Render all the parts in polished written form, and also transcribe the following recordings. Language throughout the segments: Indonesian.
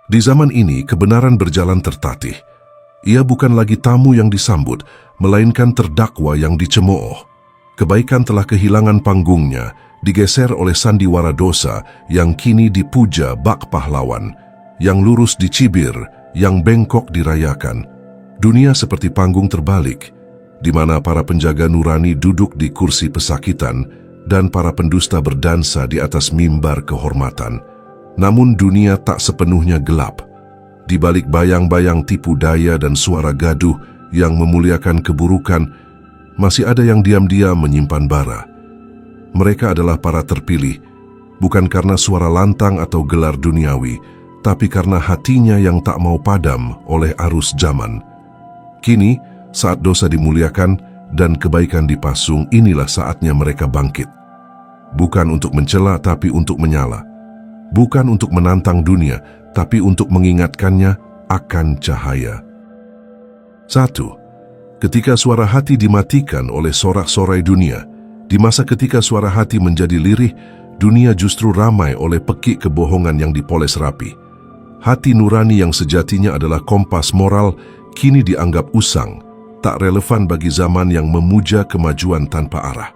Di zaman ini, kebenaran berjalan tertatih. Ia bukan lagi tamu yang disambut, melainkan terdakwa yang dicemooh. Kebaikan telah kehilangan panggungnya, digeser oleh sandiwara dosa yang kini dipuja bak pahlawan, yang lurus dicibir, yang bengkok dirayakan. Dunia seperti panggung terbalik, di mana para penjaga nurani duduk di kursi pesakitan dan para pendusta berdansa di atas mimbar kehormatan. Namun dunia tak sepenuhnya gelap. Di balik bayang-bayang tipu daya dan suara gaduh yang memuliakan keburukan, masih ada yang diam-diam menyimpan bara. Mereka adalah para terpilih, bukan karena suara lantang atau gelar duniawi, tapi karena hatinya yang tak mau padam oleh arus zaman. Kini, saat dosa dimuliakan dan kebaikan dipasung, inilah saatnya mereka bangkit. Bukan untuk mencela, tapi untuk menyala. Bukan untuk menantang dunia, tapi untuk mengingatkannya akan cahaya. 1. Ketika suara hati dimatikan oleh sorak-sorai dunia, di masa ketika suara hati menjadi lirih, dunia justru ramai oleh pekik kebohongan yang dipoles rapi. Hati nurani yang sejatinya adalah kompas moral, kini dianggap usang, tak relevan bagi zaman yang memuja kemajuan tanpa arah.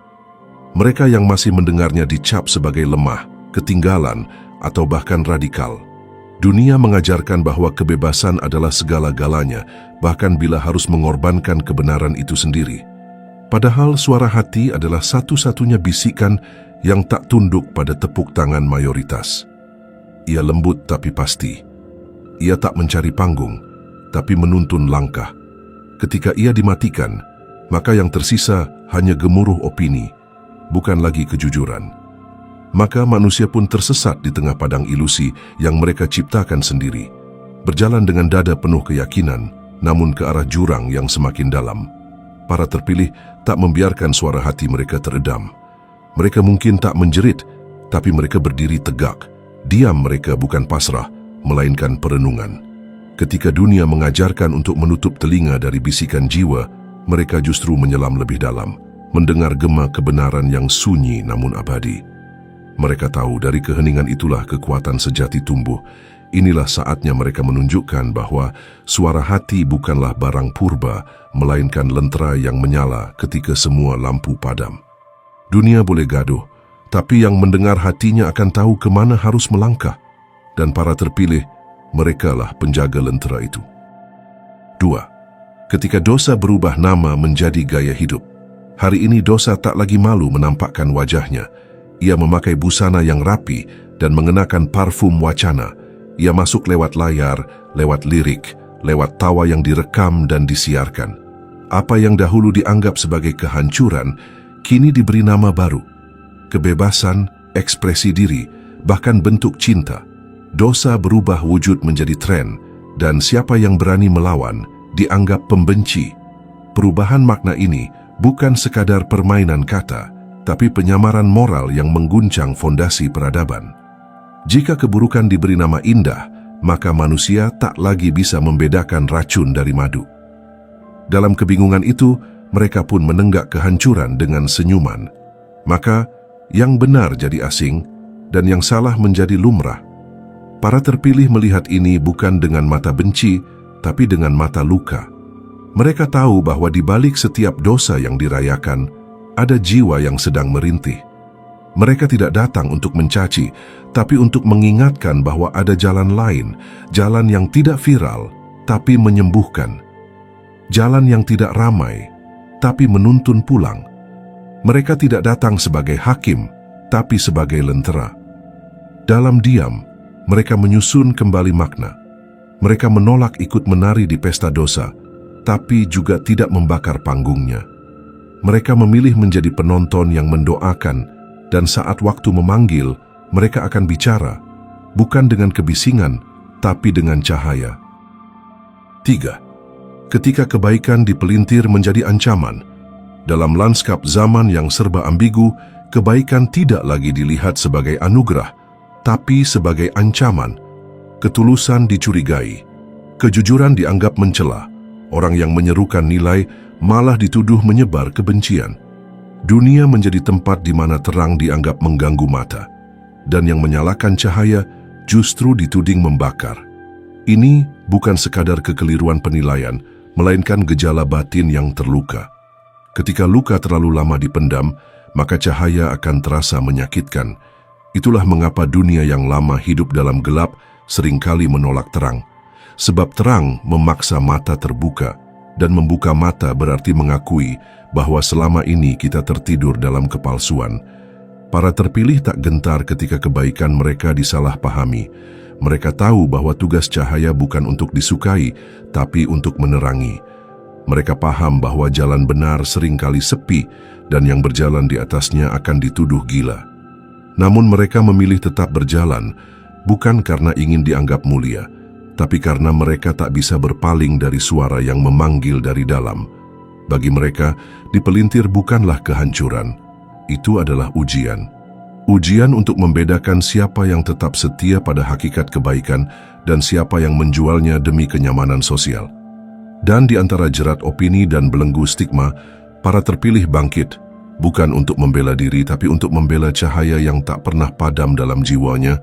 Mereka yang masih mendengarnya dicap sebagai lemah, ketinggalan, atau bahkan radikal. Dunia mengajarkan bahwa kebebasan adalah segala-galanya, bahkan bila harus mengorbankan kebenaran itu sendiri. Padahal suara hati adalah satu-satunya bisikan yang tak tunduk pada tepuk tangan mayoritas. Ia lembut tapi pasti. Ia tak mencari panggung, tapi menuntun langkah. Ketika ia dimatikan, maka yang tersisa hanya gemuruh opini, bukan lagi kejujuran. Maka manusia pun tersesat di tengah padang ilusi yang mereka ciptakan sendiri, berjalan dengan dada penuh keyakinan, namun ke arah jurang yang semakin dalam. Para terpilih tak membiarkan suara hati mereka teredam. Mereka mungkin tak menjerit, tapi mereka berdiri tegak. Diam mereka bukan pasrah, melainkan perenungan. Ketika dunia mengajarkan untuk menutup telinga dari bisikan jiwa, mereka justru menyelam lebih dalam, mendengar gema kebenaran yang sunyi namun abadi. Mereka tahu dari keheningan itulah kekuatan sejati tumbuh. Inilah saatnya mereka menunjukkan bahwa suara hati bukanlah barang purba, melainkan lentera yang menyala ketika semua lampu padam. Dunia boleh gaduh, tapi yang mendengar hatinya akan tahu kemana harus melangkah. Dan para terpilih, merekalah penjaga lentera itu. 2. Ketika dosa berubah nama menjadi gaya hidup. Hari ini dosa tak lagi malu menampakkan wajahnya. Ia memakai busana yang rapi dan mengenakan parfum wacana. Ia masuk lewat layar, lewat lirik, lewat tawa yang direkam dan disiarkan. Apa yang dahulu dianggap sebagai kehancuran, kini diberi nama baru. Kebebasan, ekspresi diri, bahkan bentuk cinta. Dosa berubah wujud menjadi tren, dan siapa yang berani melawan dianggap pembenci. Perubahan makna ini bukan sekadar permainan kata, tapi penyamaran moral yang mengguncang fondasi peradaban. Jika keburukan diberi nama indah, maka manusia tak lagi bisa membedakan racun dari madu. Dalam kebingungan itu, mereka pun menenggak kehancuran dengan senyuman. Maka, yang benar jadi asing, dan yang salah menjadi lumrah. Para terpilih melihat ini bukan dengan mata benci, tapi dengan mata luka. Mereka tahu bahwa di balik setiap dosa yang dirayakan, ada jiwa yang sedang merintih. Mereka tidak datang untuk mencaci, tapi untuk mengingatkan bahwa ada jalan lain, jalan yang tidak viral, tapi menyembuhkan. Jalan yang tidak ramai, tapi menuntun pulang. Mereka tidak datang sebagai hakim, tapi sebagai lentera. Dalam diam, mereka menyusun kembali makna. Mereka menolak ikut menari di pesta dosa, tapi juga tidak membakar panggungnya. Mereka memilih menjadi penonton yang mendoakan, dan saat waktu memanggil, mereka akan bicara, bukan dengan kebisingan, tapi dengan cahaya. 3. Ketika kebaikan dipelintir menjadi ancaman, dalam lanskap zaman yang serba ambigu, kebaikan tidak lagi dilihat sebagai anugerah, tapi sebagai ancaman. Ketulusan dicurigai, kejujuran dianggap mencela, orang yang menyerukan nilai malah dituduh menyebar kebencian. Dunia menjadi tempat di mana terang dianggap mengganggu mata, dan yang menyalakan cahaya justru dituding membakar. Ini bukan sekadar kekeliruan penilaian, melainkan gejala batin yang terluka. Ketika luka terlalu lama dipendam, maka cahaya akan terasa menyakitkan. Itulah mengapa dunia yang lama hidup dalam gelap seringkali menolak terang. Sebab terang memaksa mata terbuka, dan membuka mata berarti mengakui bahwa selama ini kita tertidur dalam kepalsuan. Para terpilih tak gentar ketika kebaikan mereka disalahpahami. Mereka tahu bahwa tugas cahaya bukan untuk disukai, tapi untuk menerangi. Mereka paham bahwa jalan benar seringkali sepi dan yang berjalan di atasnya akan dituduh gila. Namun mereka memilih tetap berjalan, bukan karena ingin dianggap mulia, tapi karena mereka tak bisa berpaling dari suara yang memanggil dari dalam. Bagi mereka, dipelintir bukanlah kehancuran, itu adalah ujian. Ujian untuk membedakan siapa yang tetap setia pada hakikat kebaikan dan siapa yang menjualnya demi kenyamanan sosial. Dan di antara jerat opini dan belenggu stigma, para terpilih bangkit, bukan untuk membela diri tapi untuk membela cahaya yang tak pernah padam dalam jiwanya.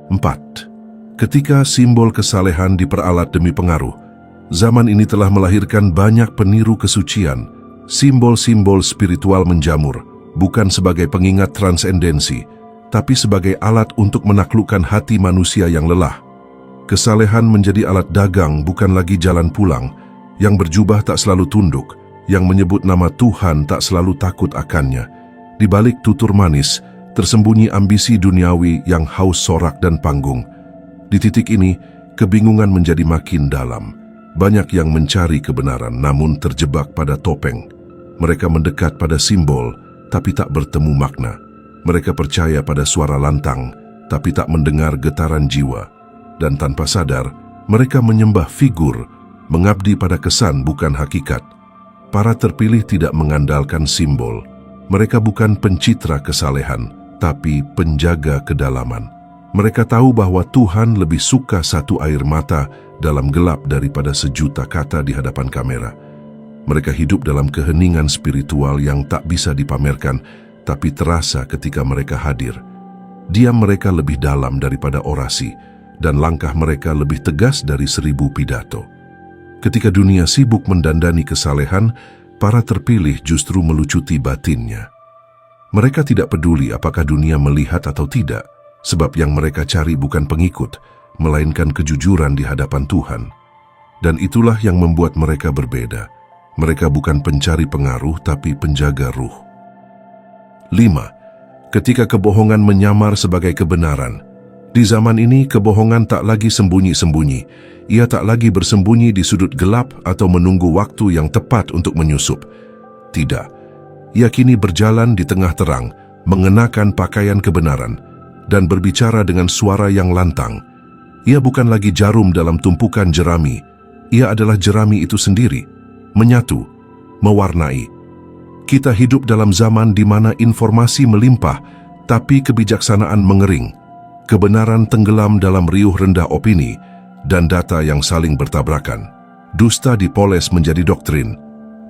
4. Ketika simbol kesalehan diperalat demi pengaruh, zaman ini telah melahirkan banyak peniru kesucian. Simbol-simbol spiritual menjamur, bukan sebagai pengingat transendensi, tapi sebagai alat untuk menaklukkan hati manusia yang lelah. Kesalehan menjadi alat dagang, bukan lagi jalan pulang. Yang berjubah tak selalu tunduk, yang menyebut nama Tuhan tak selalu takut akannya. Di balik tutur manis, tersembunyi ambisi duniawi yang haus sorak dan panggung. Di titik ini, kebingungan menjadi makin dalam. Banyak yang mencari kebenaran namun terjebak pada topeng. Mereka mendekat pada simbol, tapi tak bertemu makna. Mereka percaya pada suara lantang, tapi tak mendengar getaran jiwa. Dan tanpa sadar, mereka menyembah figur, mengabdi pada kesan bukan hakikat. Para terpilih tidak mengandalkan simbol. Mereka bukan pencitra kesalehan, tapi penjaga kedalaman. Mereka tahu bahwa Tuhan lebih suka satu air mata dalam gelap daripada sejuta kata di hadapan kamera. Mereka hidup dalam keheningan spiritual yang tak bisa dipamerkan, tapi terasa ketika mereka hadir. Diam mereka lebih dalam daripada orasi, dan langkah mereka lebih tegas dari 1000 pidato. Ketika dunia sibuk mendandani kesalehan, para terpilih justru melucuti batinnya. Mereka tidak peduli apakah dunia melihat atau tidak, sebab yang mereka cari bukan pengikut, melainkan kejujuran di hadapan Tuhan. Dan itulah yang membuat mereka berbeda. Mereka bukan pencari pengaruh, tapi penjaga ruh. 5. Ketika kebohongan menyamar sebagai kebenaran. Di zaman ini, kebohongan tak lagi sembunyi-sembunyi. Ia tak lagi bersembunyi di sudut gelap atau menunggu waktu yang tepat untuk menyusup. Tidak. Ia kini berjalan di tengah terang, mengenakan pakaian kebenaran, dan berbicara dengan suara yang lantang. Ia bukan lagi jarum dalam tumpukan jerami. Ia adalah jerami itu sendiri. Menyatu, mewarnai. Kita hidup dalam zaman di mana informasi melimpah, tapi kebijaksanaan mengering. Kebenaran tenggelam dalam riuh rendah opini, dan data yang saling bertabrakan. Dusta dipoles menjadi doktrin.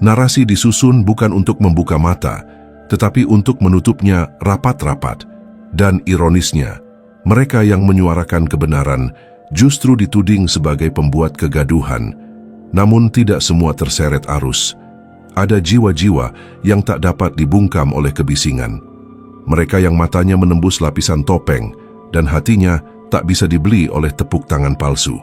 Narasi disusun bukan untuk membuka mata, tetapi untuk menutupnya rapat-rapat. Dan ironisnya, mereka yang menyuarakan kebenaran justru dituding sebagai pembuat kegaduhan. Namun tidak semua terseret arus. Ada jiwa-jiwa yang tak dapat dibungkam oleh kebisingan. Mereka yang matanya menembus lapisan topeng dan hatinya tak bisa dibeli oleh tepuk tangan palsu.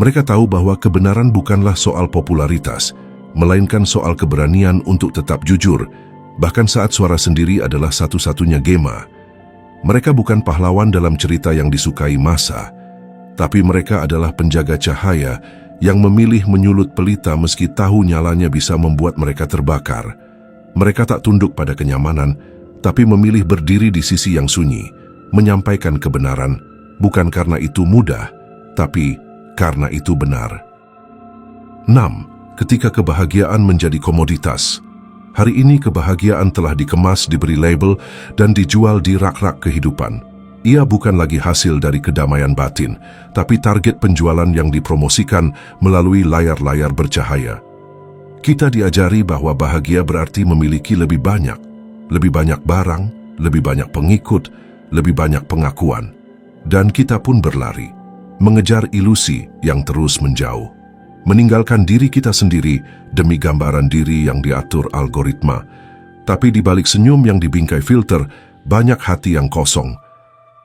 Mereka tahu bahwa kebenaran bukanlah soal popularitas, melainkan soal keberanian untuk tetap jujur, bahkan saat suara sendiri adalah satu-satunya gema. Mereka bukan pahlawan dalam cerita yang disukai massa, tapi mereka adalah penjaga cahaya yang memilih menyulut pelita meski tahu nyalanya bisa membuat mereka terbakar. Mereka tak tunduk pada kenyamanan, tapi memilih berdiri di sisi yang sunyi, menyampaikan kebenaran, bukan karena itu mudah, tapi karena itu benar. 6. Ketika kebahagiaan menjadi komoditas. Hari ini kebahagiaan telah dikemas, diberi label, dan dijual di rak-rak kehidupan. Ia bukan lagi hasil dari kedamaian batin, tapi target penjualan yang dipromosikan melalui layar-layar bercahaya. Kita diajari bahwa bahagia berarti memiliki lebih banyak barang, lebih banyak pengikut, lebih banyak pengakuan. Dan kita pun berlari. mengejar ilusi yang terus menjauh, meninggalkan diri kita sendiri demi gambaran diri yang diatur algoritma. Tapi di balik senyum yang dibingkai filter, banyak hati yang kosong.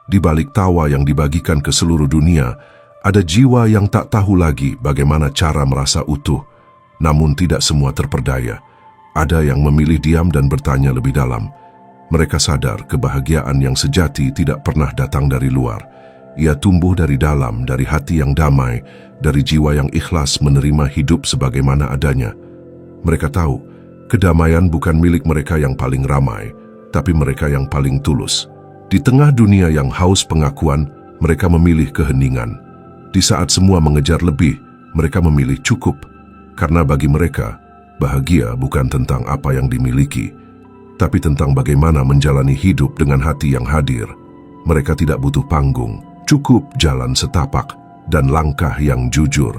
Di balik tawa yang dibagikan ke seluruh dunia, ada jiwa yang tak tahu lagi bagaimana cara merasa utuh. Namun tidak semua terperdaya. Ada yang memilih diam dan bertanya lebih dalam. Mereka sadar kebahagiaan yang sejati tidak pernah datang dari luar. Ia tumbuh dari dalam, dari hati yang damai, dari jiwa yang ikhlas menerima hidup sebagaimana adanya. Mereka tahu, kedamaian bukan milik mereka yang paling ramai, tapi mereka yang paling tulus. Di tengah dunia yang haus pengakuan, mereka memilih keheningan. Di saat semua mengejar lebih, mereka memilih cukup. Karena bagi mereka, bahagia bukan tentang apa yang dimiliki, tapi tentang bagaimana menjalani hidup dengan hati yang hadir. Mereka tidak butuh panggung, cukup jalan setapak dan langkah yang jujur.